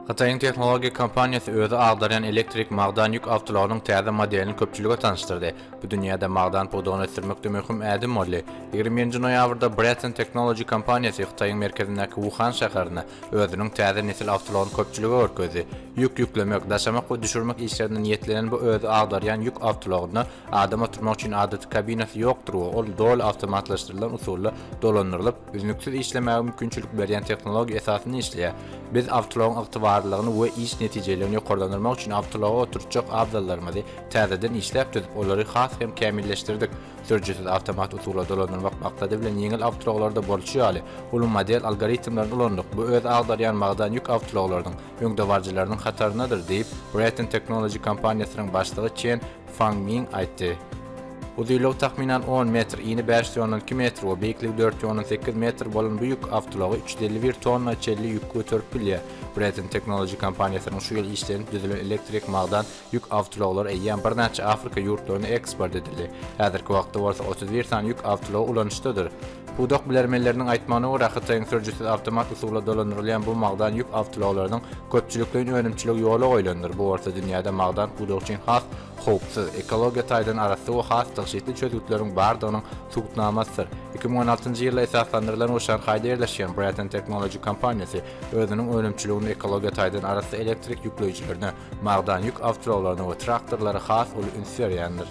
Xitayň tehnologiýa kompaniýasy özü agdaryan elektrik magdan ýük awtolarynyň täze modelini köpçülige tanıştyrdy. Bu dünýäde magdan podogyny sürmekde möhüm ädim modeli. 20-nji noýabrda Breton Technology kompaniýasy Xitayň merkezindäki Wuhan şäherine özüniň täze nesil awtolaryny köpçülige öwrkedi. Ýük ýüklemek, daşamak we düşürmek işlerinde niýetlenen bu özü agdaryan ýük awtolaryny adam oturmak üçin adaty kabinasy ýokdur. Ol dol awtomatlaşdyrylan usulla dolandyrylyp, üzünüksiz işlemäge mümkinçilik berýän tehnologiýa esasyny işleýär. Biz awtolaryň ygtybarlygyny we iş netijelerini ýokarlandyrmak üçin awtolaryga oturtjak abzallarymyzy täzeden işläp düzüp olary has hem kämilleşdirdik. Sürjisiz awtomat usulla dolandyrmak maksady bilen ýeňil awtolarylarda bolýar. Ulu model algoritmlaryny ulandyk. Bu öz agdaryan magdan ýük awtolararynyň öňdewarjylarynyň hatarynadyr diýip Breton Technology kompaniýasynyň başlygy Chen Fangming aýtdy. Uzunlygy tahminen 10 metr, ýyny 5,2 metr we beýikligi 4,8 metr bolan bu ýük awtolary 351 tonna çelli ýük götürip bilýär. Breton Technology kompaniýasynyň şu ýyl işlerini düzülen elektrik magdan ýük awtolary eýýän bir näçe Afrika ýurtlaryna eksport edildi. Häzirki wagtda bolsa 31 san ýük awtolary ulanýyşdadyr. Pudok bilermelerinin aýtmanyna görä Xitayň sürjisiz awtomat usulla dolandyrylýan bu magdan ýük awtolarynyň köpçülikden önümçilik ýoly goýulandyr. Bu orta dünýäde magdan pudok üçin has, howpsuz, ekologiýa taýdan arasy we has tygşytly çözgütleriň bardygynyň subutnamasydyr. 2016-njy ýylda esaslandyrylan o Şanhaýda ýerleşýän Breton Technology kompaniýasy özüniň önümçiligini ekologiýa taýdan arasy elektrik ýükleýijilerini, magdan ýük awtolaryny we traktorlary has uly üns berýändir.